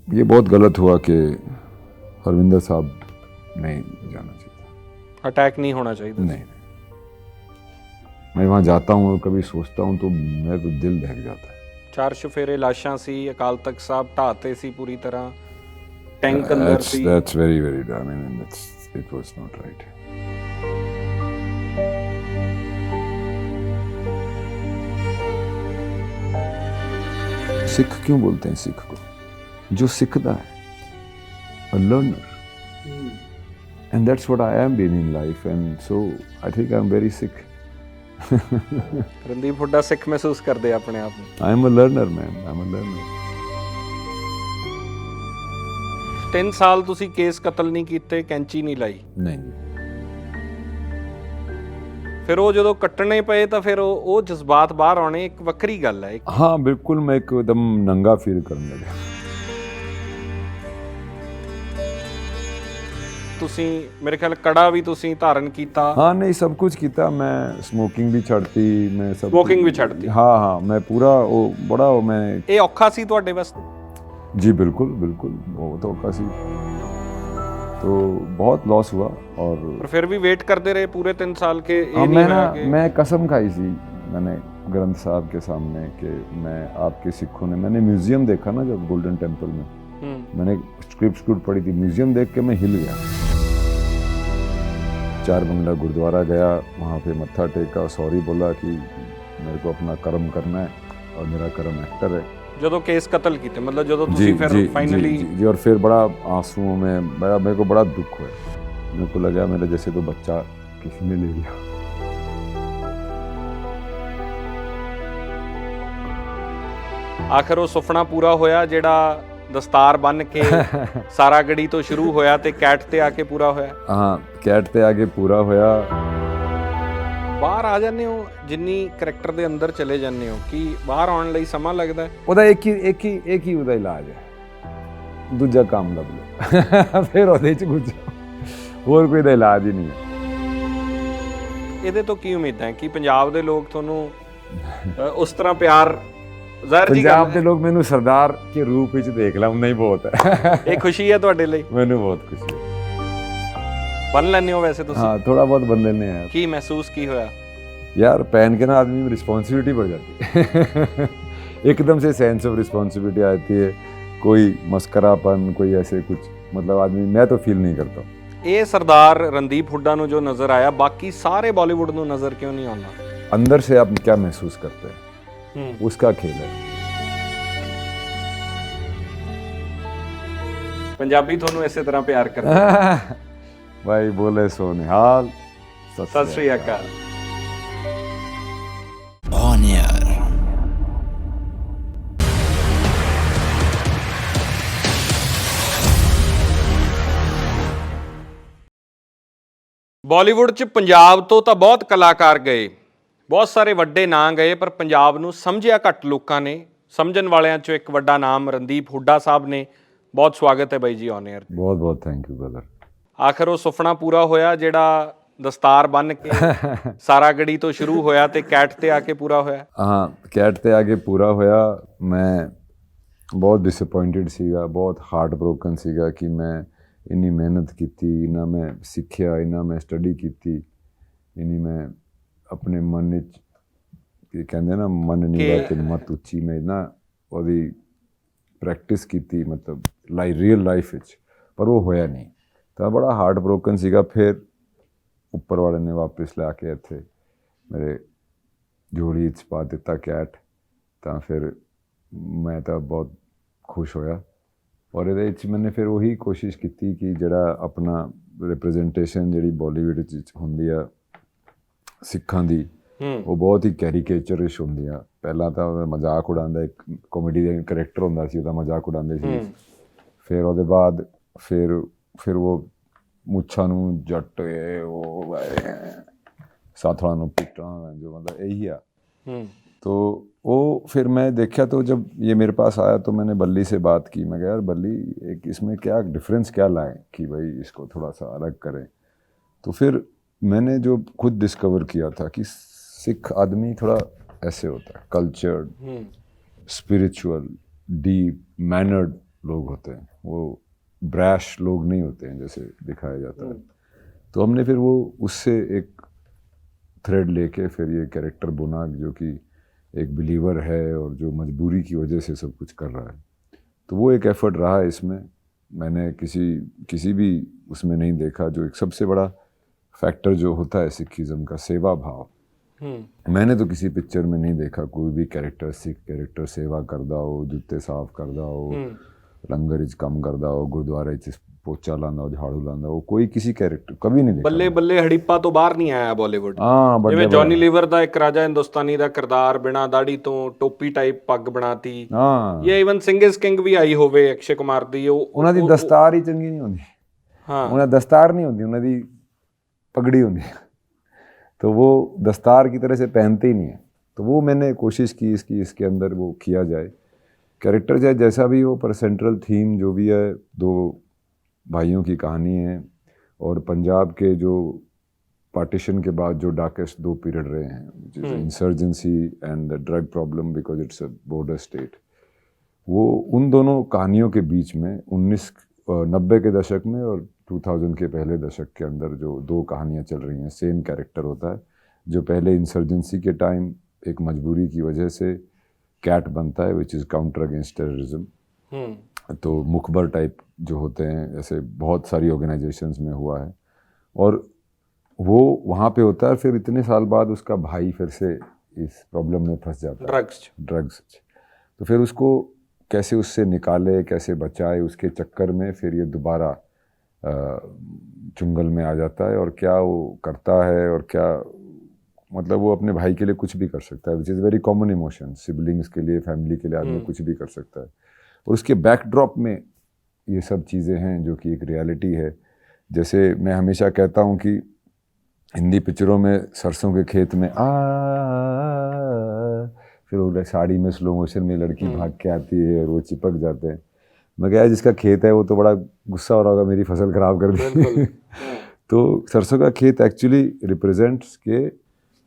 ये बहुत गलत हुआ कि हरविंदर साहब नहीं जाना चाहिए। अटैक नहीं होना चाहिए। नहीं, मैं वहाँ जाता हूँ और कभी सोचता हूँ तो मेरा तो दिल दहक जाता है। 4 ਚੁਫੇਰੇ ਲਾਸ਼ਾਂ ਸੀ, ਅਕਾਲ ਤਖਤ ਸਾਹਿਬ ਢਾਤੇ ਸੀ ਪੂਰੀ ਤਰ੍ਹਾਂ, ਟੈਂਕ ਅੰਦਰ ਸੀ। That's very, very, I mean, it was not right. Sikh क्यों बोलते हैं सिख को? जो सीखता है, a learner. And that's what I am being in life, and so I think I'm very sick. Randeep Hooda ਸਿੱਖ ਮਹਿਸੂਸ ਕਰਦੇ ਆਪਣੇ ਆਪ ਨੂੰ? I'm a learner, man. I'm a learner. 3 ਸਾਲ ਤੁਸੀਂ ਕੇਸ ਕਤਲ ਨਹੀਂ ਕੀਤੇ, ਕੈਂਚੀ ਨਹੀਂ ਲਾਈ, नहीं, ਫਿਰ ਉਹ ਜਦੋਂ ਕੱਟਣੇ ਪਏ ਤਾਂ ਫਿਰ ਉਹ ਜਜ਼ਬਾਤ ਬਾਹਰ ਆਉਣੇ ਇੱਕ ਵੱਖਰੀ ਗੱਲ ਹੈ। हाँ बिल्कुल, मैं एकदम नंगा फील करने लगा। ਤੁਸੀਂ ਮੇਰੇ ਖਿਆਲ ਕੜਾ ਵੀ ਤੁਸੀਂ ਧਾਰਨ ਕੀਤਾ। हाँ नहीं, सब कुछ किया। मैं स्मोकिंग भी छड़ती, मैं सब Smoking भी छड़ती? हाँ हाँ, मैं पूरा वो बड़ा मैं ਇਹ ਔਖਾ ਸੀ ਤੁਹਾਡੇ ਵਾਸਤੇ? जी बिल्कुल बिल्कुल, बहुत औखा सी, तो बहुत लॉस हुआ। और पर फिर भी वेट करते रहे पूरे 3 साल के? ये हाँ, नहीं मैं हुआ ना कि- मैं कसम खाई थी मैंने ग्रंथ साहब के सामने कि मैं आपके सिखों ने, मैंने म्यूजियम देखा ना जब गोल्डन टेम्पल में, मैंने स्क्रिप्ट पढ़ी थी, म्यूजियम देख के मैं हिल गया। 4 बंगला गुरुद्वारा गया, वहाँ पे मत्था टेका, सॉरी बोला कि मेरे को अपना कर्म करना है और मेरा कर्म एक्टर है। ਜਦੋਂ ਕੇਸ ਕਤਲ ਕੀਤੇ, ਮਤਲਬ ਜਦੋਂ जी ਤੁਸੀਂ जी ਫਿਰ ਫਾਈਨਲੀ? जी, और फिर बड़ा आंसुओं में मेरे को बड़ा दुख हुआ। मेरे को लगा मेरे जैसे तो बच्चा किसी ने ले लिया। ਆਖਰ ਉਹ ਸੁਪਨਾ ਪੂਰਾ ਹੋਇਆ ਜਿਹੜਾ ਦਸਤਾਰ ਬੰਨ ਕੇ ਸਾਰਾਗੜੀ ਤੋਂ ਸ਼ੁਰੂ ਹੋਇਆ ਤੇ ਕੈਟ ਤੇ ਆ ਕੇ ਪੂਰਾ ਹੋਇਆ? हाँ, कैट ते आगे पूरा होया। ਬਾਹਰ ਆ ਜਾਂਦੇ ਹੋ, ਜਿੰਨੀ ਕਰੈਕਟਰ ਦੇ ਅੰਦਰ ਚਲੇ ਜਾਂਦੇ ਹੋ, ਕਿ ਬਾਹਰ ਆਉਣ ਲਈ ਸਮਾਂ ਲੱਗਦਾ ਹੈ? ਉਹਦਾ ਇੱਕ ਹੀ ਉਹਦਾ ਇਲਾਜ ਹੈ, ਦੂਜਾ ਕੰਮ ਲੱਭ ਲਓ ਫਿਰ ਉਹਦੇ ਚ ਕੁਝ ਹੋਰ ਕੋਈ ਦਾ ਇਲਾਜ ਹੀ ਨਹੀਂ ਹੈ। ਇਹਦੇ ਤੋਂ ਕੀ ਉਮੀਦਾਂ ਹੈ ਕਿ ਪੰਜਾਬ ਦੇ ਲੋਕ ਤੁਹਾਨੂੰ ਉਸ ਤਰ੍ਹਾਂ ਪਿਆਰ? ਜ਼ਾਹਿਰ ਜੀ ਪੰਜਾਬ ਦੇ ਲੋਕ ਮੈਨੂੰ ਸਰਦਾਰ ਕੇ ਰੂਪ ਵਿੱਚ ਦੇਖ ਲਾ, ਉਨਾ ਹੀ ਬਹੁਤ ਹੈ। ਇਹ ਖੁਸ਼ੀ ਹੈ ਤੁਹਾਡੇ ਲਈ? ਮੈਨੂੰ ਬਹੁਤ ਖੁਸ਼ੀ ਹੈ। ਬਣ ਲੈਂਦੇ ਹੋ ਵੈਸੇ ਤੁਸੀਂ? हाँ, थोड़ा बहुत बन लेने हैं ਕੀ ਮਹਿਸੂਸ ਕੀ ਹੋਇਆ? यार। पहन के ना आदमी में रिस्पॉन्सिबिलिटी बढ़ जाती है एकदम से सेंस ऑफ रिस्पॉन्सिबिलिटी आती है, कोई मस्करापन, कोई ऐसे कुछ, मतलब आदमी, मैं तो फील नहीं करता। ਇਹ ਸਰਦਾਰ ਰਣਦੀਪ ਹੁੱਡਾ ਨੂੰ ਜੋ ਨਜ਼ਰ ਆਇਆ, ਬਾਕੀ ਸਾਰੇ ਬਾਲੀਵੁੱਡ ਨੂੰ ਨਜ਼ਰ ਕਿਉਂ ਨਹੀਂ ਆਉਂਦਾ? अंदर से आप क्या महसूस करते हैं, उसका खेल है। ਪੰਜਾਬੀ ਤੁਹਾਨੂੰ ਇਸੇ ਤਰ੍ਹਾਂ ਪਿਆਰ ਕਰਦੇ? भाई बोले सो निहाल, ਸਤਿ ਸ੍ਰੀ ਅਕਾਲ। On air. ਬਾਲੀਵੁੱਡ 'ਚ ਪੰਜਾਬ ਤੋਂ ਤਾਂ ਬਹੁਤ ਕਲਾਕਾਰ ਗਏ, ਬਹੁਤ ਸਾਰੇ ਵੱਡੇ ਨਾਂ ਗਏ, ਪਰ ਪੰਜਾਬ ਨੂੰ ਸਮਝਿਆ ਘੱਟ ਲੋਕਾਂ ਨੇ। ਸਮਝਣ ਵਾਲਿਆਂ 'ਚੋਂ ਇੱਕ ਵੱਡਾ ਨਾਮ ਰਣਦੀਪ ਹੁੱਡਾ ਸਾਹਿਬ ਨੇ। ਬਹੁਤ ਸਵਾਗਤ ਹੈ ਬਾਈ ਜੀ ਔਨ 에ਅਰ। बहुत बहुत थैंक यू ब्रदर। ਆਖਰ ਉਹ ਸੁਪਨਾ ਪੂਰਾ ਹੋਇਆ ਜਿਹੜਾ ਦਸਤਾਰ ਬੰਨ ਕੇ ਸਾਰਾਗੜੀ ਤੋਂ ਸ਼ੁਰੂ ਹੋਇਆ ਤੇ ਕੈਟ ਤੇ ਆ ਕੇ ਪੂਰਾ ਹੋਇਆ? हाँ, कैट ते आगे पूरा होया। मैं बहुत डिसअपॉइंटेड सीगा, बहुत हार्ट ब्रोकन सीगा कि मैं इन्नी मेहनत की, इन्ना मैं सीखिया, इन्ना मैं स्टडी की, इन्नी मैं अपने मन च कहते ना मन नीवा ते मत उच्ची, मैं ना ओदी प्रैक्टिस की, मतलब रियल लाइफ विच, पर वो होया नहीं। तो बड़ा हार्ट ब्रोकन सीगा। फिर उपर वाले ने वापस ला के इत्थे मेरे जोड़ी च पा दिता कैट, तो फिर मैं तो बहुत खुश होया। और ये मैंने फिर वही कोशिश की कि जड़ा अपना रिप्रजेंटेशन जी बॉलीवुड होंदी आ सिखां दी, वो बहुत ही कैरीकेचरिश होंदी आ। पहला तो मजाक उड़ांदा, एक कॉमेडी का करैक्टर होंदा सी, ओहदा मजाक उड़ांदे सी। फिर ਉਹਦੇ बाद फिर वो मुच्छा नूं जट वो साथड़ा नूं पिटा, जो मतलब यही आ। तो वो फिर मैं देखा, तो जब ये मेरे पास आया तो मैंने बल्ली से बात की। मैं कहा यार बल्ली, एक इसमें क्या डिफरेंस क्या लाएं कि भाई इसको थोड़ा सा अलग करें। तो फिर मैंने जो खुद डिस्कवर किया था कि सिख आदमी थोड़ा ऐसे होता है, कल्चर्ड, स्पिरिचुअल, डीप, मैनर्ड, लोग होते हैं, वो ब्रैश लोग नहीं होते हैं जैसे दिखाया जाता है। तो हमने फिर वो उससे एक थ्रेड लेके फिर ये कैरेक्टर बुना जो कि एक बिलीवर है और जो मजबूरी की वजह से सब कुछ कर रहा है। तो वो एक एफर्ट रहा है इसमें। मैंने किसी भी उसमें नहीं देखा जो एक सबसे बड़ा फैक्टर जो होता है सिखिज़म का, सेवा भाव। मैंने तो किसी पिक्चर में नहीं देखा कोई भी कैरेक्टर, सिख कैरेक्टर सेवा करदा हो, जूते साफ करदा हो, लंगर च कम करदा हो, गुरुद्वारे च पोचा लांदा हो, झाड़ू लांदा हो, कोई किसी कैरेक्टर कभी नहीं देखा। ਬੱਲੇ ਬੱਲੇ ਹੜੀਪਾ ਤੋਂ ਬਾਹਰ ਨਹੀਂ ਆਇਆ ਬਾਲੀਵੁੱਡ। हाँ बड़े ਜਿਵੇਂ ਜੌਨੀ ਲੀਵਰ ਦਾ ਇੱਕ ਰਾਜਾ ਹਿੰਦੁਸਤਾਨੀ ਦਾ ਕਿਰਦਾਰ ਬਿਨਾਂ ਦਾੜੀ ਤੋਂ ਟੋਪੀ ਟਾਈਪ ਪੱਗ ਬਣਾਤੀ। हाँ ਇਹ ਇਵਨ ਸਿੰਗਸ ਕਿੰਗ ਵੀ ਆਈ ਹੋਵੇ ਅਕਸ਼ੇ ਕੁਮਾਰ ਦੀ, ਉਹਨਾਂ ਦੀ ਦਸਤਾਰ ਹੀ ਚੰਗੀ ਨਹੀਂ ਹੁੰਦੀ। ਹਾਂ ਉਹਨਾਂ ਦਸਤਾਰ नहीं होती, ਉਹਨਾਂ ਦੀ पगड़ी होती है, तो वो दस्तार की तरह से पहनते ही नहीं है। तो वो मैंने कोशिश की इसके अंदर वो किया जाए। कैरेक्टर चाहे जैसा भी हो पर सेंट्रल थीम जो भी है, दो भाइयों की कहानी है और पंजाब के जो पार्टीशन के बाद जो डार्केस्ट 2 पीरियड रहे हैं, insurgency and the drug problem because it's a border state, वो उन दोनों कहानियों के बीच में 1990 के दशक में और 2000 के पहले दशक के अंदर जो 2 कहानियाँ चल रही हैं, सेम कैरेक्टर होता है जो पहले इंसर्जेंसी के टाइम एक मजबूरी की वजह से कैट बनता है which is counter against terrorism. तो मुखबर टाइप जो होते हैं ऐसे बहुत सारी ऑर्गेनाइजेशंस में हुआ है और वो वहाँ पे होता है। फिर इतने साल बाद उसका भाई फिर से इस प्रॉब्लम में फंस जाता है, ड्रग्स। तो फिर उसको कैसे उससे निकाले, कैसे बचाए, उसके चक्कर में फिर ये दोबारा चुंगल में आ जाता है और क्या वो करता है और क्या, मतलब वो अपने भाई के लिए कुछ भी कर सकता है which is very common emotion. Siblings के लिए, फैमिली के लिए आदमी कुछ भी कर सकता है और उसके बैकड्रॉप में ये सब चीज़ें हैं जो कि एक रियलिटी है। जैसे मैं हमेशा कहता हूँ कि हिंदी पिक्चरों में सरसों के खेत में फिर वो साड़ी में स्लो मोशन में लड़की भाग के आती है और वो चिपक जाते हैं। मैं कहा जिसका खेत है वो तो बड़ा गुस्सा हो रहा होगा मेरी फसल खराब कर दी। तो सरसों का खेत एक्चुअली रिप्रेजेंट्स के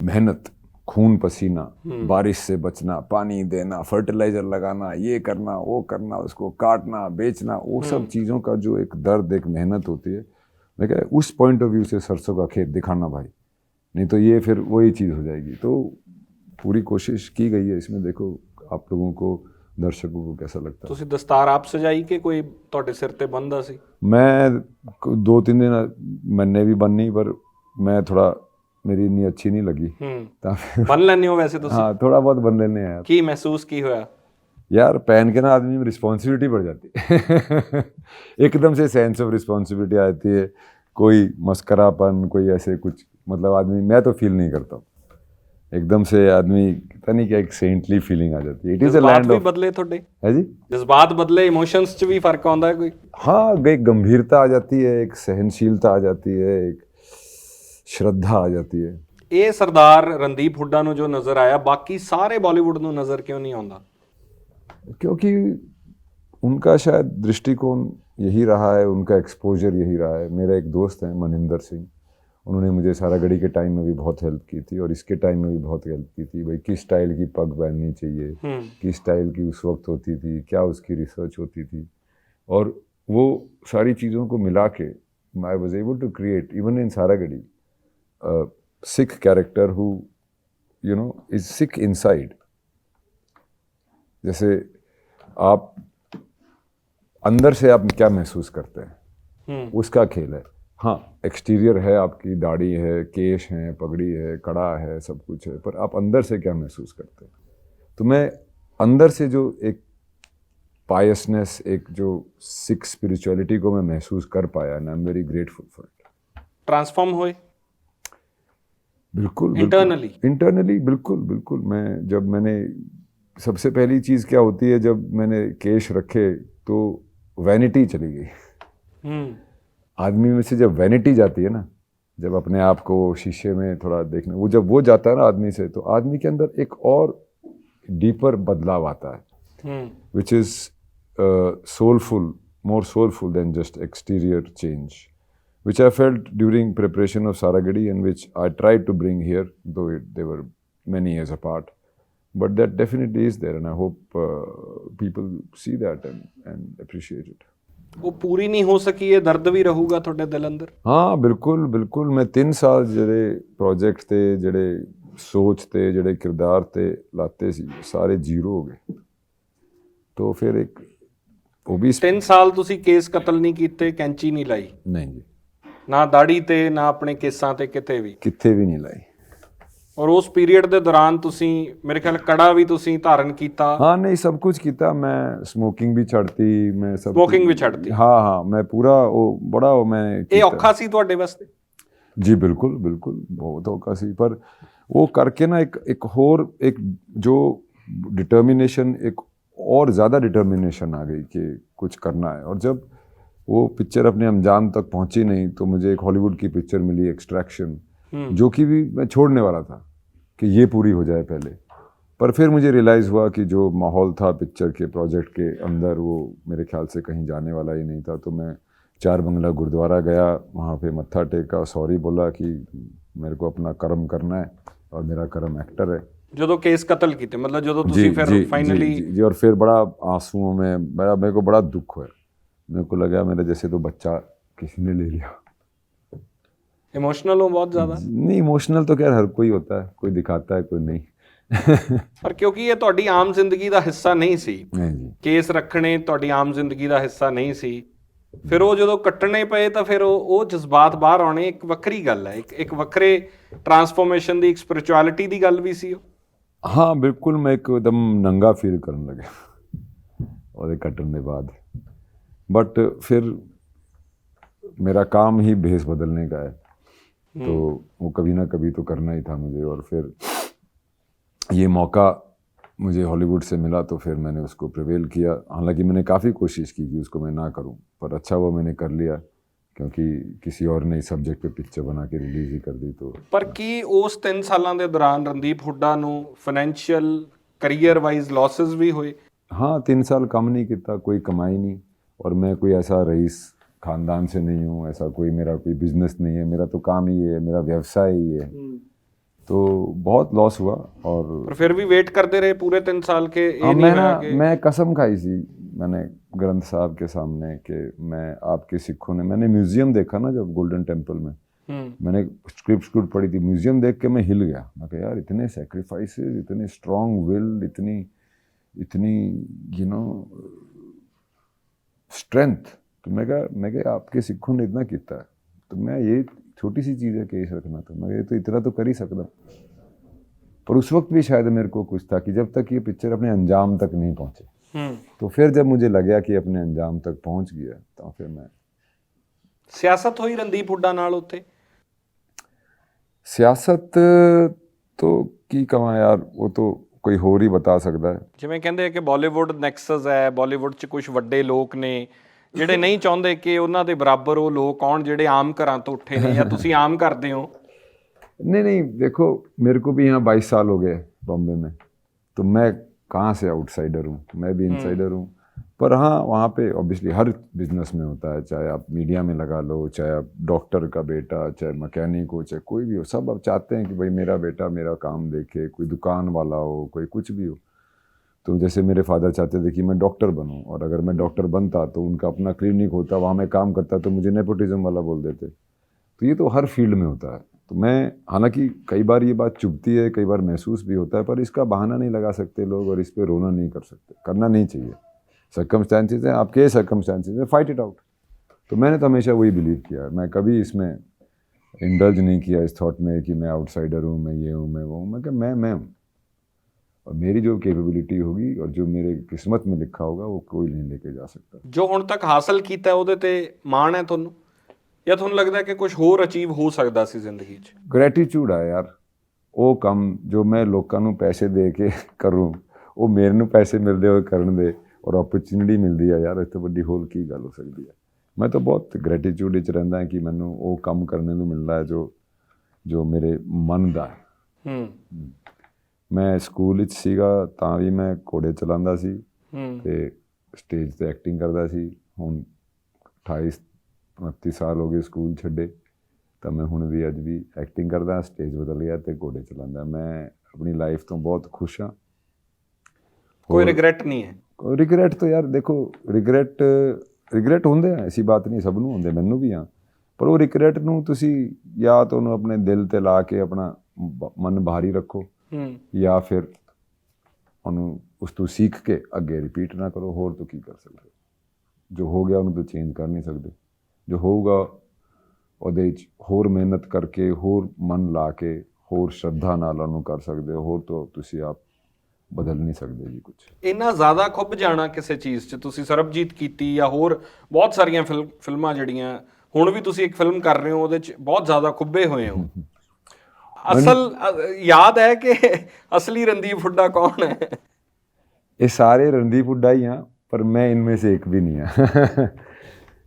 मेहनत, खून पसीना, बारिश से बचना, पानी देना, फर्टिलाइजर लगाना, ये करना, वो करना, उसको काटना, बेचना, वो सब चीज़ों का जो एक दर्द, एक मेहनत होती है। मैं कहा उस पॉइंट ऑफ व्यू से सरसों का खेत दिखाना भाई, नहीं तो ये फिर वही चीज़ हो जाएगी। तो पूरी कोशिश की गई है इसमें। देखो आप लोगों को, दर्शकों को कैसा लगता है। ਤੁਸੀਂ ਦਸਤਾਰ ਆਪ ਸਜਾਈ ਕਿ ਕੋਈ ਤੁਹਾਡੇ ਸਿਰ ਤੇ ਬੰਨਦਾ ਸੀ? मैं 2-3 दिन मैंने भी बननी पर मैं थोड़ा, मेरी इतनी अच्छी नहीं लगी। ਬੰਨ ਲੈਂਦੇ ਹੋ ਵੈਸੇ ਤੁਸੀਂ? हाँ थोड़ा बहुत बन लेने हैं यार। ਕੀ ਮਹਿਸੂਸ ਕੀ ਹੋਇਆ? यार पहन के ना आदमी में रिस्पॉन्सिबिलिटी बढ़ जाती है। एकदम से सेंस ऑफ रिस्पॉन्सिबिलिटी आती है, कोई मस्करापन, कोई ऐसे कुछ, मतलब आदमी, मैं तो फील नहीं करता हूँ। एकदम से आदमी पता नहीं क्या एक सेंटली फीलिंग आ जाती है। It is a land of, बदले थोड़े है जी, जज्बात बदले, इमोशंस च भी फर्क आਉਂਦਾ है कोई? हाँ एक गंभीरता आ जाती है, एक सहनशीलता आ जाती है, एक श्रद्धा आ जाती है। ਇਹ ਸਰਦਾਰ ਰਣਦੀਪ ਹੁੱਡਾ ਨੂੰ ਜੋ ਨਜ਼ਰ ਆਇਆ ਬਾਕੀ ਸਾਰੇ ਬਾਲੀਵੁੱਡ ਨੂੰ ਨਜ਼ਰ ਕਿਉਂ ਨਹੀਂ ਆਉਂਦਾ? क्योंकि उनका शायद दृष्टिकोण यही रहा है, उनका एक्सपोजर यही रहा है। मेरा एक दोस्त है मनिंदर सिंह, उन्होंने मुझे सारागढ़ी के टाइम में भी बहुत हेल्प की थी और इसके टाइम में भी बहुत हेल्प की थी। भाई किस स्टाइल की पग पहननी चाहिए, किस स्टाइल की उस वक्त होती थी, क्या उसकी रिसर्च होती थी, और वो सारी चीज़ों को मिला के I was able to create even in Saragarhi Sikh character who you know is Sikh inside. जैसे आप अंदर से आप क्या महसूस करते हैं, उसका खेल है। हाँ एक्सटीरियर है, आपकी दाढ़ी है, केश हैं, पगड़ी है, कड़ा है, सब कुछ है, पर आप अंदर से क्या महसूस करते हैं। तो मैं अंदर से जो एक पायसनेस, एक जो सिख स्पिरिचुअलिटी को मैं महसूस कर पाया, and I am very grateful for it. Transform हुए बिल्कुल इंटरनली बिल्कुल बिल्कुल। मैं जब मैंने, सबसे पहली चीज़ क्या होती है, जब मैंने केश रखे तो वैनिटी चली गई। आदमी में से जब वैनिटी जाती है ना, जब अपने आप को शीशे में थोड़ा देखने, वो जब वो जाता है ना आदमी से, तो आदमी के अंदर एक और डीपर बदलाव आता है which is soulful, more soulful than just exterior change, which I felt during preparation of Saragadi and which I tried to bring here, though they were many years apart. but that definitely is there, and I hope people see that and appreciate it. ਉਹ ਪੂਰੀ ਨਹੀਂ ਹੋ ਸਕੀ, ਇਹ ਦਰਦ ਵੀ ਰਹੂਗਾ ਤੁਹਾਡੇ ਦਿਲ ਅੰਦਰ? ਹਾਂ ਬਿਲਕੁਲ ਬਿਲकुल। ਮੈਂ 3 ਸਾਲ ਜਿਹੜੇ ਪ੍ਰੋਜੈਕਟ ਤੇ ਜਿਹੜੇ ਸੋਚ ਤੇ ਜਿਹੜੇ ਕਿਰਦਾਰ ਤੇ ਲਾਤੇ ਸੀ ਸਾਰੇ ਜ਼ੀਰੋ ਹੋ ਗਏ। तो फिर एक ਉਹ ਵੀ 3 ਸਾਲ ਤੁਸੀਂ ਕੇਸ ਕਤਲ ਨਹੀਂ ਕੀਤੇ, ਕੈਂਚੀ ਨਹੀਂ ਲਾਈ? ਨਹੀਂ ਜੀ, ਨਾ ਦਾੜੀ ਤੇ ਨਾ ਆਪਣੇ ਕੇਸਾਂ ਤੇ ਕਿਤੇ ਵੀ? ਕਿੱਥੇ ਵੀ ਨਹੀਂ ਲਾਈ। ਔਰ ਉਸ ਪੀਰੀਅਡ ਦੇ ਦੌਰਾਨ ਤੁਸੀਂ ਮੇਰੇ ਖਿਆਲ ਕੜਾ ਵੀ ਤੁਸੀਂ ਧਾਰਨ ਕੀਤਾ? हाँ नहीं, सब कुछ किया। मैं स्मोकिंग भी छड़ती, मैं सब स्मोकिंग भी छड़ती? हाँ हाँ, मैं पूरा वो बड़ा वो मैं ਇਹ ਔਖਾ ਸੀ ਤੁਹਾਡੇ ਵਾਸਤੇ? जी बिल्कुल बिल्कुल, बहुत औखा सी। पर वो करके ना एक होर एक जो डिटर्मिनेशन, एक और ज़्यादा डिटर्मिनेशन आ गई कि कुछ करना है। और जब वो पिक्चर अपने अंजाम तक पहुंची नहीं तो मुझे एक हॉलीवुड की पिक्चर मिली एक्सट्रैक्शन, जो कि भी मैं छोड़ने वाला था कि ये पूरी हो जाए पहले। पर फिर मुझे रियलाइज़ हुआ कि जो माहौल था पिक्चर के प्रोजेक्ट के अंदर वो मेरे ख्याल से कहीं जाने वाला ही नहीं था। तो मैं 4 बंगला गुरुद्वारा गया, वहाँ पे मत्था टेका, सॉरी बोला कि मेरे को अपना कर्म करना है और मेरा कर्म एक्टर है। ਜਦੋਂ ਕੇਸ ਕਤਲ ਕੀਤੇ, ਮਤਲਬ ਜਦੋਂ ਤੁਸੀਂ ਫਿਰ ਫਾਈਨਲੀ? जी, और फिर बड़ा आंसुओं में मेरे को बड़ा दुख हुआ। मेरे को लगा मेरा जैसे तो बच्चा किसी ने ले लिया। इमोशनल हो बहुत ज़्यादा? नहीं, इमोशनल तो खैर हर कोई होता है, कोई दिखाता है कोई नहीं। ਪਰ ਕਿਉਂਕਿ ਇਹ ਤੁਹਾਡੀ ਆਮ ਜ਼ਿੰਦਗੀ ਦਾ ਹਿੱਸਾ ਨਹੀਂ ਸੀ, नहीं जी, ਕੇਸ ਰੱਖਣੇ ਤੁਹਾਡੀ ਆਮ ਜ਼ਿੰਦਗੀ ਦਾ ਹਿੱਸਾ ਨਹੀਂ ਸੀ। ਫਿਰ ਉਹ ਜਦੋਂ ਕੱਟਣੇ ਪਏ ਤਾਂ ਫਿਰ ਉਹ ਜਜ਼ਬਾਤ ਬਾਹਰ ਆਉਣੇ ਇੱਕ ਵੱਖਰੀ ਗੱਲ ਹੈ, ਇੱਕ ਵੱਖਰੇ ਟਰਾਂਸਫੋਰਮੇਸ਼ਨ ਦੀ, ਇੱਕ ਸਪਿਰਿਚੁਅਲਿਟੀ ਦੀ ਗੱਲ ਵੀ ਸੀ ਉਹ। हाँ बिल्कुल, मैं एकदम नंगा फील करने लगा और एक कटन के बाद। बट फिर मेरा काम ही भेस बदलने का है, तो वो कभी ना कभी तो करना ही था मुझे। और फिर ये मौका मुझे हॉलीवुड से मिला तो फिर मैंने उसको प्रिवेल किया। हालांकि मैंने काफ़ी कोशिश की कि उसको मैं ना करूं, पर अच्छा वो मैंने कर लिया क्योंकि किसी और ने इस सब्जेक्ट पे पिक्चर बना के रिलीज़ ही कर दी। तो ਪਰ ਕੀ ਉਸ 3 ਸਾਲਾਂ ਦੇ ਦੌਰਾਨ ਰਣਦੀਪ ਹੁੱਡਾ ਨੂੰ ਫਾਈਨੈਂਸ਼ੀਅਲ ਕਰੀਅਰ ਵਾਈਜ਼ ਲੌਸਸ ਵੀ ਹੋਏ? हाँ, 3 साल कम नहीं किया, कोई कमाई नहीं। और मैं कोई ऐसा रईस ख़ानदान से नहीं हूँ, ऐसा कोई मेरा कोई बिजनेस नहीं है, मेरा तो काम ही है, मेरा व्यवसाय ही है। तो बहुत लॉस हुआ। और पर फिर भी वेट करते रहे पूरे 3 साल के? हाँ, मैं कसम खाई सी मैंने ग्रंथ साहब के सामने कि मैं आपके सिखों ने, मैंने म्यूजियम देखा ना जब गोल्डन टेम्पल में, मैंने स्क्रिप्ट पढ़ी थी, म्यूजियम देख के मैं हिल गया। मैं कहा यार इतने सेक्रीफाइसेस, इतने स्ट्रॉन्ग विल, इतनी यू नो स्ट्रेंथ। तो मैं कहा आपके सिखों ने इतना किया, तो मैं ये छोटी सी चीज़ है केस रखना, तो मैं ये तो इतना तो कर ही सकता। पर उस वक्त भी शायद मेरे को कुछ था कि जब तक ये पिक्चर अपने अंजाम तक नहीं पहुंचे, तो फिर जब मुझे लगा कि अपने अंजाम तक पहुंच गया तो फिर मैं। ਸਿਆਸਤ ਹੋਈ ਰਣਦੀਪ ਹੁੱਡਾ ਨਾਲ ਉੱਥੇ? सियासत तो की कहा यार, वो तो कोई होर ही बता सकता है। ਜਿਵੇਂ ਕਹਿੰਦੇ ਆ ਕਿ ਬਾਲੀਵੁੱਡ ਨੈਕਸਸ ਹੈ, ਬਾਲੀਵੁੱਡ 'ਚ ਕੁਝ ਵੱਡੇ ਲੋਕ ਨੇ ਜਿਹੜੇ ਨਹੀਂ ਚਾਹੁੰਦੇ ਕਿ ਉਹਨਾਂ ਦੇ ਬਰਾਬਰ ਉਹ ਲੋਕ ਆਉਣ ਜਿਹੜੇ ਆਮ ਘਰਾਂ ਤੋਂ ਉੱਠੇ ਨੇ, ਜਾਂ ਤੁਸੀਂ ਆਮ ਕਰਦੇ ਹੋ? नहीं, देखो मेरे को भी यहाँ 22 साल हो गए बॉम्बे में, तो मैं कहाँ से आउटसाइडर हूँ, मैं भी इनसाइडर हूँ। पर हाँ, वहाँ पे ऑब्वियसली हर बिजनेस में होता है, चाहे आप मीडिया में लगा लो, चाहे आप डॉक्टर का बेटा, चाहे मैकेनिक हो, चाहे कोई भी हो, सब अब चाहते हैं कि भाई मेरा बेटा मेरा काम देखे, कोई दुकान वाला हो, कोई कुछ भी हो। तो जैसे मेरे फादर चाहते थे कि मैं डॉक्टर बनूं, और अगर मैं डॉक्टर बनता तो उनका अपना क्लिनिक होता, वहाँ मैं काम करता तो मुझे नेपोटिज्म वाला बोल देते। तो ये तो हर फील्ड में होता है। तो मैं, हालांकि कई बार ये बात चुभती है, कई बार महसूस भी होता है, पर इसका बहाना नहीं लगा सकते लोग और इस पर रोना नहीं कर सकते, करना नहीं चाहिए। सर्कमस्टेंसेस हैं, आपके सर्कमस्टेंसेस हैं, फाइट इट आउट। तो मैंने तो हमेशा वही बिलीव किया है, मैं कभी इसमें इंडल्ज नहीं किया इस थॉट में कि मैं आउटसाइडर हूँ, मैं ये हूँ, मैं वो हूँ। मैं क्या, मैं हूँ, और मेरी जो कैपेबिलिटी होगी और जो मेरे किस्मत में लिखा होगा वो कोई नहीं लेके जा सकता। ਜੋ ਹੁਣ ਤੱਕ ਹਾਸਲ ਕੀਤਾ ਉਹਦੇ ਤੇ ਮਾਣ ਹੈ ਤੁਹਾਨੂੰ, ਜਾਂ ਤੁਹਾਨੂੰ ਲੱਗਦਾ ਕਿ ਕੁਝ ਹੋਰ ਅਚੀਵ ਹੋ ਸਕਦਾ ਸੀ ਜ਼ਿੰਦਗੀ 'ਚ? ਗ੍ਰੈਟੀਟਿਊਡ ਆ ਯਾਰ, ਉਹ ਕੰਮ ਜੋ ਮੈਂ ਲੋਕਾਂ ਨੂੰ ਪੈਸੇ ਦੇ ਕੇ ਕਰੂੰ, ਉਹ ਮੇਰੇ ਨੂੰ ਪੈਸੇ ਮਿਲਦੇ ਹੋਏ ਕਰਨ ਦੇ ਔਰ ਓਪਰਚੁਨਿਟੀ ਮਿਲਦੀ ਆ ਯਾਰ, ਇਸ ਤੋਂ ਵੱਡੀ ਹੋਰ ਕੀ ਗੱਲ ਹੋ ਸਕਦੀ ਹੈ। ਮੈਂ ਤਾਂ ਬਹੁਤ ਗ੍ਰੈਟੀਟਿਊਡ ਵਿੱਚ ਰਹਿੰਦਾ ਕਿ ਮੈਨੂੰ ਉਹ ਕੰਮ ਕਰਨ ਨੂੰ ਮਿਲਦਾ ਹੈ ਜੋ ਮੇਰੇ ਮਨ ਦਾ ਹੈ। ਮੈਂ ਸਕੂਲ ਵਿੱਚ ਸੀਗਾ ਤਾਂ ਵੀ ਮੈਂ ਘੋੜੇ ਚਲਾਉਂਦਾ ਸੀ ਤੇ ਸਟੇਜ 'ਤੇ ਐਕਟਿੰਗ ਕਰਦਾ ਸੀ। ਹੁਣ 28-29 ਸਾਲ ਹੋ ਗਏ ਸਕੂਲ ਛੱਡੇ, ਤਾਂ ਮੈਂ ਹੁਣ ਵੀ ਅੱਜ ਵੀ ਐਕਟਿੰਗ ਕਰਦਾ, ਸਟੇਜ ਬਦਲ ਗਿਆ ਅਤੇ ਘੋੜੇ ਚਲਾਉਂਦਾ। ਮੈਂ ਆਪਣੀ ਲਾਈਫ ਤੋਂ ਬਹੁਤ ਖੁਸ਼ ਹਾਂ कोई रिग्रेट नहीं है? ਰਿਗਰੈਟ ਤਾਂ ਯਾਰ ਦੇਖੋ, ਰਿਗਰੈਟ ਹੁੰਦੇ ਆ, ਐਸੀ ਬਾਤ ਨਹੀਂ, ਸਭ ਨੂੰ ਹੁੰਦੇ, ਮੈਨੂੰ ਵੀ ਆ, ਪਰ ਉਹ ਰਿਗਰੈਟ ਨੂੰ ਤੁਸੀਂ ਜਾਂ ਤਾਂ ਉਹਨੂੰ ਆਪਣੇ ਦਿਲ ਤੇ ਲਾ ਕੇ ਆਪਣਾ ਮਨ ਬਾਹਰੀ ਰੱਖੋ, ਜਾਂ ਫਿਰ ਉਹਨੂੰ ਉਸ ਤੋਂ ਸਿੱਖ ਕੇ ਅੱਗੇ ਰਿਪੀਟ ਨਾ ਕਰੋ। ਹੋਰ ਤਾਂ ਕੀ ਕਰ ਸਕਦੇ? ਜੋ ਹੋ ਗਿਆ ਉਹਨੂੰ ਤਾਂ ਚੇਂਜ ਕਰ ਨਹੀਂ ਸਕਦੇ। ਜੋ ਹੋਊਗਾ ਉਹਦੇ 'ਚ ਹੋਰ ਮਿਹਨਤ ਕਰਕੇ, ਹੋਰ ਮਨ ਲਾ ਕੇ, ਹੋਰ ਸ਼ਰਧਾ ਨਾਲ ਉਹਨੂੰ ਕਰ ਸਕਦੇ ਹੋ। ਹੋਰ ਤਾਂ ਤੁਸੀਂ ਆਪ ਬਦਲ ਨਹੀਂ ਸਕਦੇ ਜੀ ਕੁਝ। ਇੰਨਾ ਜ਼ਿਆਦਾ ਖੁੱਭ ਜਾਣਾ ਕਿਸੇ ਚੀਜ਼ 'ਚ, ਤੁਸੀਂ ਸਰਬਜੀਤ ਕੀਤੀ ਜਾਂ ਹੋਰ ਬਹੁਤ ਸਾਰੀਆਂ ਫਿਲਮਾਂ ਜਿਹੜੀਆਂ ਹੁਣ ਵੀ ਤੁਸੀਂ ਇੱਕ ਫਿਲਮ ਕਰ ਰਹੇ ਹੋ ਉਹਦੇ 'ਚ ਬਹੁਤ ਜ਼ਿਆਦਾ ਖੁੱਬੇ ਹੋਏ ਹੋ। ਅਸਲ ਯਾਦ ਹੈ ਕਿ असली रणदीप हुड्डा कौन है? ये सारे रणदीप हुड्डा ही हाँ, पर मैं इनमें से एक भी नहीं हाँ।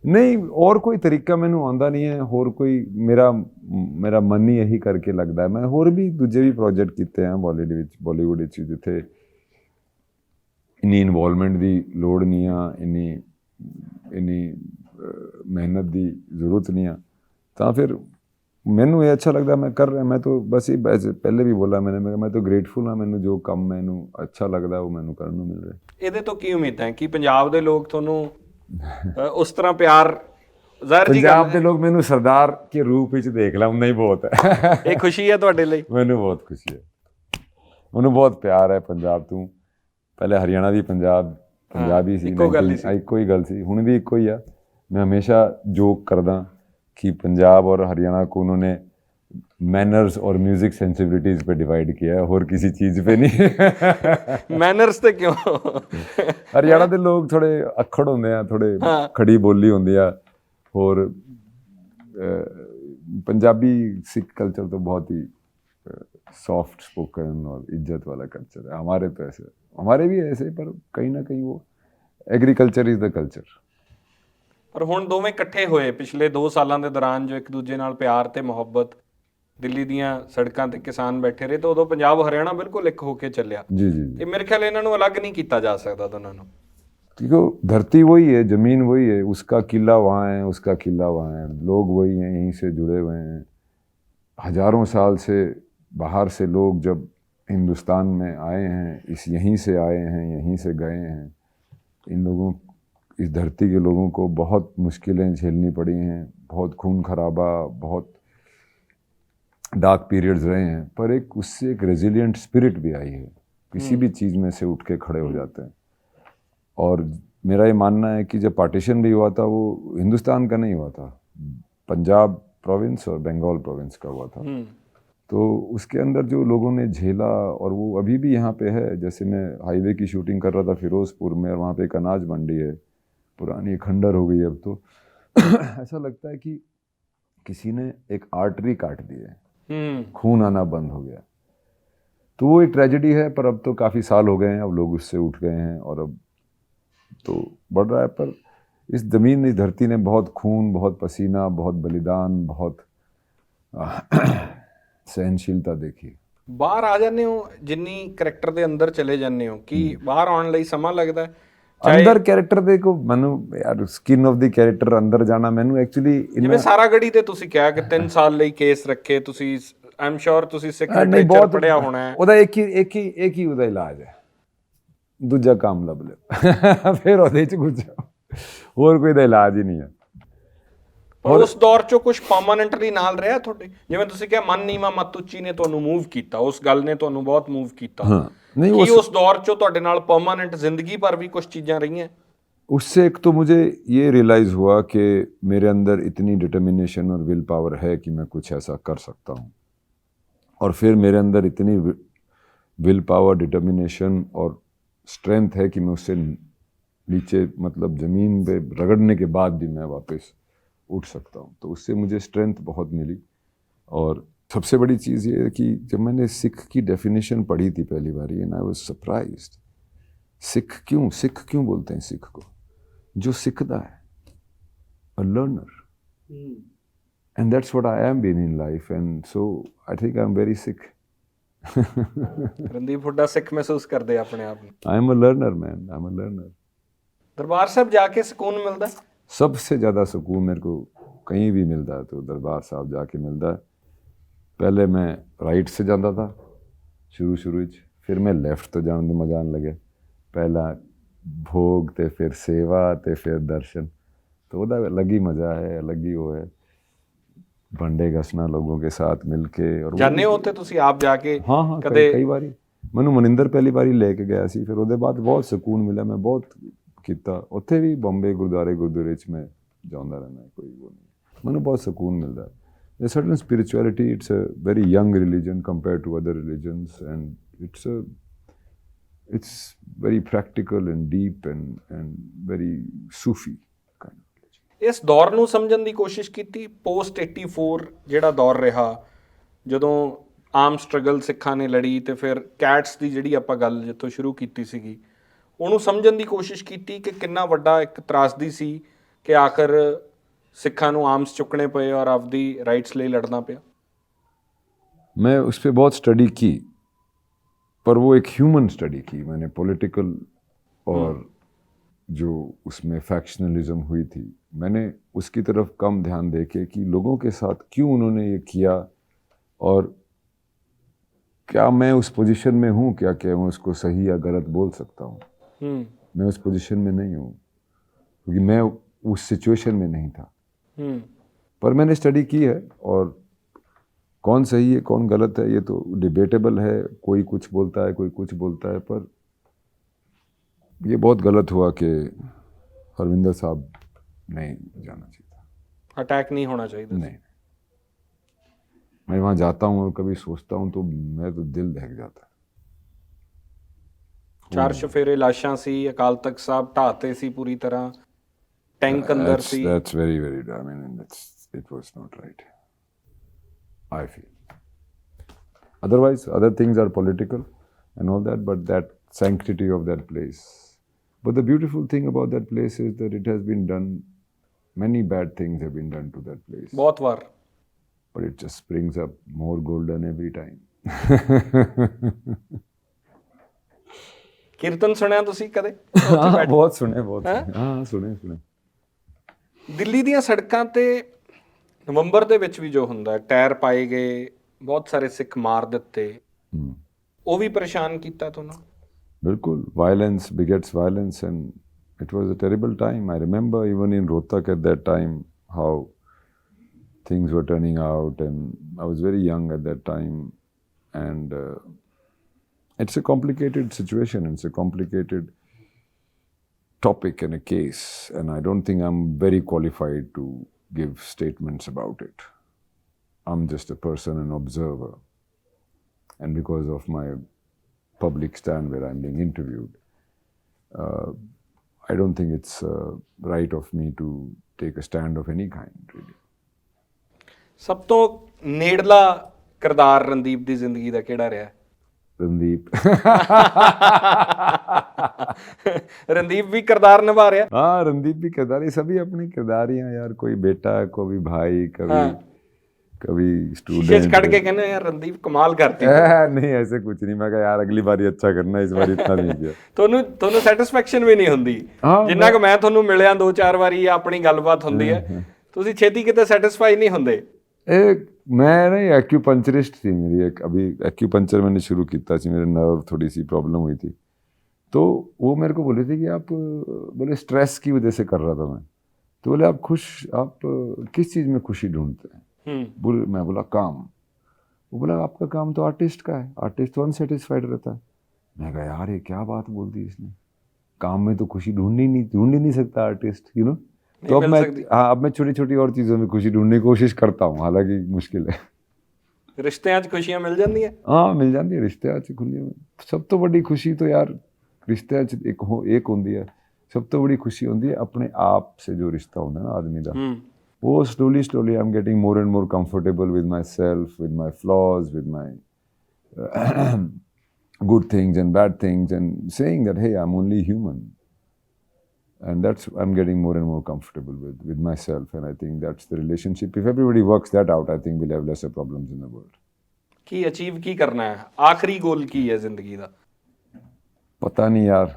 नहीं, और कोई तरीका मैनू आंदा नहीं है, होर कोई मेरा मन ही यही करके लगता है। मैं होर भी दूजे भी प्रोजेक्ट किए हैं बॉलीवुड जिथे इन्नी इनवॉल्वमेंट की लोड़ नहीं आ, इन्नी मेहनत की जरूरत नहीं आ, तो फिर मैनू ये अच्छा लगता, मैं कर रहा। मैं तो बस ही पहले भी बोला मैंने, मैं तो ग्रेटफुल हाँ, मैनू जो काम मैनू अच्छा लगता वो मैनू करने को मिल रहा। ਇਹਦੇ ਤੋਂ ਕੀ ਉਮੀਦ ਹੈ ਕਿ ਪੰਜਾਬ ਦੇ ਲੋਕ ਤੁਹਾਨੂੰ ਉਸ ਤਰ੍ਹਾਂ ਪਿਆਰ ਜ਼ਾਹਿਰ ਜੀ ਪੰਜਾਬ ਦੇ ਲੋਕ ਮੈਨੂੰ ਸਰਦਾਰ ਕੇ ਰੂਪ ਵਿੱਚ ਦੇਖ ਲਾ, ਉਨਾ ਹੀ ਬਹੁਤ ਹੈ। ਇਹ ਖੁਸ਼ੀ ਹੈ ਤੁਹਾਡੇ ਲਈ? ਮੈਨੂੰ ਬਹੁਤ ਖੁਸ਼ੀ ਹੈ, ਮੈਨੂੰ ਬਹੁਤ ਪਿਆਰ ਹੈ ਪੰਜਾਬ ਤੋਂ। ਪਹਿਲੇ ਹਰਿਆਣਾ ਦੀ ਪੰਜਾਬੀ ਸੀ, ਇੱਕੋ ਹੀ ਗੱਲ ਸੀ, ਹੁਣ ਵੀ ਇੱਕੋ ਹੀ ਆ। मैं हमेशा जोक करदा कि पंजाब और हरियाणा को उन्होंने मैनर्स और म्यूजिक सेंसिबिलिटीज पे डिवाइड किया है, और किसी चीज़ पे नहीं। मैनर्स ते क्यों? हरियाणा के लोग थोड़े अखड़ होंगे, थोड़े खड़ी बोली होंगी आ, और पंजाबी सिख कल्चर तो बहुत ही सॉफ्ट स्पोकन और इज्जत वाला कल्चर है। हमारे तो ऐसे, हमारे भी ऐसे, पर कहीं ना कहीं वो एग्रीकल्चर इज़ द कल्चर। ਪਰ ਹੁਣ ਦੋਵੇਂ ਇਕੱਠੇ ਹੋਏ ਪਿਛਲੇ 2 ਸਾਲਾਂ ਦੇ ਦੌਰਾਨ, ਜੋ ਇੱਕ ਦੂਜੇ ਨਾਲ ਪਿਆਰ ਤੇ ਮੁਹੱਬਤ, ਦਿੱਲੀ ਦੀਆਂ ਸੜਕਾਂ ਤੇ ਕਿਸਾਨ ਬੈਠੇ ਰਹੇ, ਤਾਂ ਉਦੋਂ ਪੰਜਾਬ ਹਰਿਆਣਾ ਬਿਲਕੁਲ ਇੱਕ ਹੋ ਕੇ ਚੱਲਿਆ। जी जी। ਤੇ ਮੇਰੇ ਖਿਆਲ ਇਹਨਾਂ ਨੂੰ ਅਲੱਗ ਨਹੀਂ ਕੀਤਾ ਜਾ ਸਕਦਾ ਦੋਨਾਂ ਨੂੰ। क्योंकि धरती वही है, ज़मीन वही है, उसका किला वहाँ है, उसका किला वहाँ है, लोग वही हैं, यहीं से जुड़े हुए हैं। हजारों साल से बाहर से लोग जब हिंदुस्तान में आए हैं, यहीं से आए हैं, यहीं से गए हैं। इन लोगों, इस धरती के लोगों को बहुत मुश्किलें झेलनी पड़ी हैं, बहुत खून खराबा, बहुत डार्क पीरियड्स रहे हैं, पर उससे एक रेजिलिएंट स्पिरिट भी आई है। किसी भी चीज़ में से उठ के खड़े हो जाते हैं। और मेरा ये मानना है कि जब पार्टीशन भी हुआ था, वो हिंदुस्तान का नहीं हुआ था, पंजाब प्रोविंस और बंगाल प्रोविंस का हुआ था। तो उसके अंदर जो लोगों ने झेला, और वो अभी भी यहाँ पे है। जैसे मैं हाईवे की शूटिंग कर रहा था फिरोजपुर में, और वहाँ पे एक अनाज मंडी है, पुरानी खंडर हो गई अब तो। ऐसा लगता है कि किसी ने एक आर्टरी काट दी है, खून आना बंद हो गया। तो वो एक ट्रेजेडी है, पर अब तो काफ़ी साल हो गए हैं, अब लोग उससे उठ गए हैं, और अब तो बढ़ रहा है। पर इस ज़मीन, इस धरती ने बहुत खून, बहुत पसीना, बहुत बलिदान, बहुत सहनशीलता देखी। ਬਾਹਰ ਆ ਜਾਂਦੇ ਹੋ, ਜਿੰਨੀ ਕਰੈਕਟਰ ਦੇ ਅੰਦਰ ਚਲੇ ਜਾਂਦੇ ਹੋ, ਕਿ ਬਾਹਰ ਆਉਣ ਲਈ ਸਮਾਂ ਲੱਗਦਾ ਹੈ? ਅੰਦਰ ਕੈਰੈਕਟਰ ਦੇ ਕੋ ਮੈਨੂੰ ਯਾਰ ਸਕਿਨ ਆਫ ਦੀ ਕੈਰੈਕਟਰ ਅੰਦਰ ਜਾਣਾ ਮੈਨੂੰ ਐਕਚੁਅਲੀ, ਜਿਵੇਂ ਸਾਰਾਗੜੀ ਤੇ ਤੁਸੀਂ ਕਿਹਾ ਕਿ 3 ਸਾਲ ਲਈ ਕੇਸ ਰੱਖੇ ਤੁਸੀਂ, ਆਮ ਸ਼ੋਰ ਤੁਸੀਂ ਸਿੱਖ ਲਿਟਰੇਚਰ ਪੜਿਆ ਹੋਣਾ ਹੈ। ਉਹਦਾ ਇੱਕ ਹੀ ਉਹਦਾ ਇਲਾਜ ਹੈ, ਦੂਜਾ ਕੰਮ ਲੱਭ ਲਿਓ, ਫਿਰ ਉਹਦੇ ਚ ਗੁੱਸ ਜਾਓ, ਹੋਰ ਕੋਈ ਦਾ ਇਲਾਜ ਹੀ ਨਹੀਂ ਹੈ। ਪਰ ਉਸ ਦੌਰ ਚੋਂ ਕੁਝ ਪਰਮਾਨੈਂਟਲੀ ਨਾਲ ਰਿਹਾ ਤੁਹਾਡੇ? ਜਿਵੇਂ ਤੁਸੀਂ ਕਿਹਾ ਮਨ ਨੀਵਾ ਮਤ ਉੱਚੀ ਨੇ ਤੁਹਾਨੂੰ ਮੂਵ ਕੀਤਾ, ਉਸ ਗੱਲ ਨੇ ਤੁਹਾਨੂੰ ਬਹੁਤ ਮੂਵ ਕੀਤਾ। नहीं, कि उस दौर चो ਤੁਹਾਡੇ ਨਾਲ परमानेंट जिंदगी पर भी कुछ चीज़ें रही हैं? उससे एक तो मुझे ये रियलाइज़ हुआ कि मेरे अंदर इतनी डिटर्मिनेशन और विल पावर है कि मैं कुछ ऐसा कर सकता हूँ। और फिर मेरे अंदर इतनी विल पावर, डिटर्मिनेशन और स्ट्रेंथ है कि मैं उससे नीचे, मतलब ज़मीन पे रगड़ने के बाद भी मैं वापस उठ सकता हूँ। तो उससे मुझे स्ट्रेंथ बहुत मिली। और सबसे बड़ी चीज़ ये है कि जब मैंने सिख की डेफिनेशन पढ़ी थी पहली बार, and I was surprised. Sikh क्यों बोलते हैं सिख को? जो सीखता है, a learner, and that's what I am been in life, and so I think I am very Sikh. Randeep Hooda Sikh महसूस करते अपने आप में? I am a learner man, I am a learner. Darbar Sahib जाके सुकून मिलता है? सबसे ज़्यादा सुकून मेरे को कहीं भी मिलता है तो दरबार साहब जाके मिलता है। पहले मैं राइट से जाता था शुरू, फिर मैं लैफ्ट तो जाने मजा आने लगे, ਪਹਿਲਾਂ भोग ਤੇ ਫਿਰ सेवा ਤੇ ਫਿਰ दर्शन, तो ਉਹਦਾ अलग ही मज़ा है, अलग ही वो है, ਵੰਡੇ ਘਸਣਾ लोगों के साथ मिल के। और ਜਾਣੇ ਹੋ ਉੱਥੇ ਤੁਸੀਂ ਆਪ ਜਾ ਕੇ? हाँ हाँ ਕਦੇ कई ਵਾਰੀ ਮੈਨੂੰ ਮਨਿੰਦਰ ਪਹਿਲੀ ਵਾਰੀ ਲੈ ਕੇ ਗਿਆ ਸੀ, ਫਿਰ ਉਹਦੇ ਬਾਅਦ ਬਹੁਤ ਸਕੂਨ ਮਿਲਿਆ, ਮੈਂ ਬਹੁਤ ਕੀਤਾ ਉੱਥੇ ਵੀ, ਬੰਬੇ ਗੁਰਦੁਆਰੇ 'ਚ ਮੈਂ ਜਾਂਦਾ ਰਹਿੰਦਾ, ਕੋਈ ਉਹ ਨਹੀਂ, ਮੈਨੂੰ ਬਹੁਤ ਸਕੂਨ ਮਿਲਦਾ। A certain spirituality, it's a very young religion compared to other religions, and it's very practical and deep and very Sufi kind of religion. ਇਸ ਦੌਰ ਨੂੰ ਸਮਝਣ ਦੀ ਕੋਸ਼ਿਸ਼ ਕੀਤੀ? ਪੋਸਟ 84 ਜਿਹੜਾ ਦੌਰ ਰਿਹਾ, ਜਦੋਂ ਆਮ ਸਟਰਗਲ ਸਿੱਖਾਂ ਨੇ ਲੜੀ, ਤੇ ਫਿਰ ਕੈਟਸ ਦੀ ਜਿਹੜੀ ਆਪਾਂ ਗੱਲ ਜਿੱਥੋਂ ਸ਼ੁਰੂ ਕੀਤੀ ਸੀਗੀ, ਉਹਨੂੰ ਸਮਝਣ ਦੀ ਕੋਸ਼ਿਸ਼ ਕੀਤੀ ਕਿ ਕਿੰਨਾ ਵੱਡਾ ਇੱਕ ਤਰਾਸਦੀ ਸੀ ਕਿ ਆਖਰ ਸਿੱਖਾਂ ਨੂੰ ਆਰਮਸ ਚੁੱਕਣੇ ਪਏ ਔਰ ਆਪਦੀ ਰਾਈਟਸ ਲਈ ਲੜਨਾ ਪਿਆ? मैं उस पर बहुत स्टडी की, पर वो एक ह्यूमन स्टडी की मैंने, पॉलिटिकल और जो उसमें फैक्शनलिज्म हुई थी, मैंने उसकी तरफ कम ध्यान देके कि लोगों के साथ क्यों उन्होंने ये किया, और क्या मैं उस पोजीशन में हूँ, क्या क्या मैं उसको सही या गलत बोल सकता हूँ। मैं उस पोजीशन में नहीं हूँ क्योंकि मैं उस सिचुएशन में नहीं था, पर मैंने स्टडी की है, और कौन सही है कौन गलत है ये तो डिबेटेबल है, कोई कुछ बोलता है कोई कुछ बोलता है, पर ये बहुत गलत हुआ कि हरविंदर साहब नहीं जाना चाहिए था, अटैक नहीं होना चाहिए। नहीं, मैं वहाँ जाता हूँ और कभी सोचता हूँ तो मैं तो दिल दहक जाता है। 4 ਚੁਫੇਰੇ ਲਾਸ਼ਾਂ ਸੀ, ਅਕਾਲ ਤਖਤ ਸਾਹਿਬ ਢਾਤੇ ਸੀ ਪੂਰੀ ਤਰ੍ਹਾਂ, ਟੈਂਕ ਅੰਦਰ ਸੀ। That's very I mean it was not right, I feel. Otherwise other things are political and all that, but that sanctity of that place. But the beautiful thing about that place is that it has been done, many bad things have been done to that place, ਬਹੁਤ ਵਾਰ, but it just brings up more golden every time. ਕੀਰਤਨ ਸੁਣਿਆ ਤੁਸੀਂ ਕਦੇ? ਬਹੁਤ ਸੁਣੇ, ਬਹੁਤ ਹਾਂ ਸੁਣੇ। ਦਿੱਲੀ ਦੀਆਂ ਸੜਕਾਂ ਤੇ ਨਵੰਬਰ ਦੇ ਵਿੱਚ ਵੀ ਜੋ ਹੁੰਦਾ, ਟਾਇਰ ਪਾਏ ਗਏ, ਬਹੁਤ ਸਾਰੇ ਸਿੱਖ ਮਾਰ ਦਿੱਤੇ, ਉਹ ਵੀ ਪਰੇਸ਼ਾਨ ਕੀਤਾ ਤੁਹਾਨੂੰ? ਬਿਲਕੁਲ, violence begets violence, and it was a terrible time. I remember even in Rohtak at that time how things were turning out, and I was very young at that time, and it's a complicated situation, it's a complicated topic and a case, and I don't think I'm very qualified to give statements about it. I'm just a person, an observer, and because of my public stand where I'm being interviewed, I don't think it's right of me to take a stand of any kind, really. ਸਭ ਤੋਂ ਨੇੜਲਾ ਕਿਰਦਾਰ ਰਣਦੀਪ ਦੀ ਜ਼ਿੰਦਗੀ ਦਾ ਕਿਹੜਾ ਰਿਹਾ? रणदीप। रणदीप भी किरदार निभा रहा है। हाँ, रणदीप भी किरदार, ये सभी अपनी किरदार ही हैं यार, कोई बेटा, कभी भाई, कभी स्टूडेंट। कट के कहने यार रणदीप कमाल करती नहीं ऐसे कुछ नहीं, मैं कहा यार अगली बारी अच्छा करना, इस बार इतना नहीं किया। ਤੁਹਾਨੂੰ ਸੈਟੀਸਫੈਕਸ਼ਨ ਵੀ ਨਹੀਂ ਹੁੰਦੀ ਜਿੰਨਾ ਕਿ ਮੈਂ ਤੁਹਾਨੂੰ ਮਿਲਿਆ 2-4 ਵਾਰੀ, ਆਪਣੀ ਗੱਲਬਾਤ ਹੁੰਦੀ ਹੈ, ਤੁਸੀਂ ਛੇਤੀ ਕਿਤੇ ਸੈਟੀਸਫਾਈ ਨਹੀਂ ਹੁੰਦੇ। मैं ना एक्यूपंचरिस्ट थी मेरी, एक अभी एक्यूपंचर मैंने शुरू किया थी, मेरे नर्व थोड़ी सी प्रॉब्लम हुई थी, तो वो मेरे को बोले थे कि आप, बोले स्ट्रेस की वजह से कर रहा था मैं, तो बोले आप किस चीज़ में खुशी ढूंढते हैं? मैं बोला काम। वो बोला आपका काम तो आर्टिस्ट का है, आर्टिस्ट तो अनसेटिस्फाइड रहता है। मैं कहा यार ये क्या बात बोल दी इसने, काम में तो खुशी ढूंढ ही नहीं सकता आर्टिस्ट, यू नो। तो अब मैं छोटी छोटी और चीज़ों में खुशी ढूंढने की कोशिश करता हूँ, हालांकि मुश्किल है। रिश्तियां च खुशियां मिल जाती हैं? हाँ मिल जाती है, रिश्तियां च खुशियां। सब तो बड़ी खुशी तो यार रिश्तियां च एक होती है, सब तो बड़ी खुशी होती है अपने आप से जो रिश्ता होता है ना आदमी का, वो slowly I am getting more and more comfortable with my self, with my flaws, with my good things and bad things, and saying that hey, I'm only human. And that's, I'm getting more and more comfortable with myself, and I think that's the relationship. If everybody works that out, I think we'll have lesser problems in the world. ਕੀ achieve ਕੀ ਕਰਨਾ ਹੈ? ਆਖਰੀ ਗੋਲ ਕੀ ਹੈ ਜ਼ਿੰਦਗੀ ਦਾ? पता नहीं यार,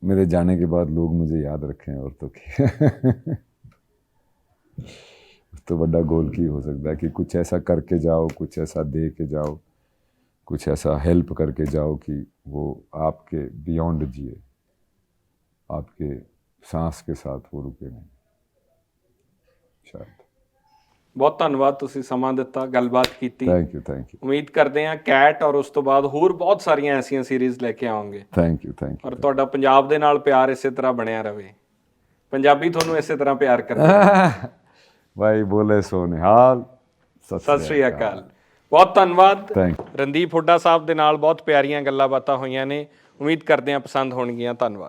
मेरे जाने के बाद लोग मुझे याद रखें और तो की तो बड़ा गोल की हो सकता है कि कुछ ऐसा करके जाओ, कुछ ऐसा दे के जाओ, कुछ ऐसा हेल्प करके जाओ कि वो आपके बियॉन्ड जिए, आपके सांस के साथ वो रुके नहीं शायद। ਬਹੁਤ ਧੰਨਵਾਦ, ਤੁਸੀਂ ਸਮਾਂ ਦਿੱਤਾ, ਗੱਲਬਾਤ ਕੀਤੀ। थैंक यू ਉਮੀਦ ਕਰਦੇ ਹਾਂ ਕੈਟ ਔਰ ਉਸ ਤੋਂ ਬਾਅਦ ਹੋਰ ਬਹੁਤ ਸਾਰੀਆਂ ਐਸੀਆਂ ਸੀਰੀਜ਼ ਲੈ ਕੇ ਆਵਾਂਗੇ। थैंक यू ਔਰ ਤੁਹਾਡਾ ਪੰਜਾਬ ਦੇ ਨਾਲ ਪਿਆਰ ਇਸੇ ਤਰ੍ਹਾਂ ਬਣਿਆ ਰਵੇ, ਪੰਜਾਬੀ ਤੁਹਾਨੂੰ ਇਸੇ ਤਰ੍ਹਾਂ ਪਿਆਰ ਕਰਦੇ। भाई बोले सो निहाल, ਸਤਿ ਸ੍ਰੀ ਅਕਾਲ। ਬਹੁਤ ਧੰਨਵਾਦ। Thank you. ਰਣਦੀਪ ਹੁੱਡਾ ਸਾਹਿਬ ਦੇ ਨਾਲ ਬਹੁਤ ਪਿਆਰੀਆਂ ਗੱਲਾਂ ਬਾਤਾਂ ਹੋਈਆਂ ਨੇ, ਉਮੀਦ ਕਰਦੇ ਹਾਂ ਪਸੰਦ ਹੋਣਗੀਆਂ। ਧੰਨਵਾਦ।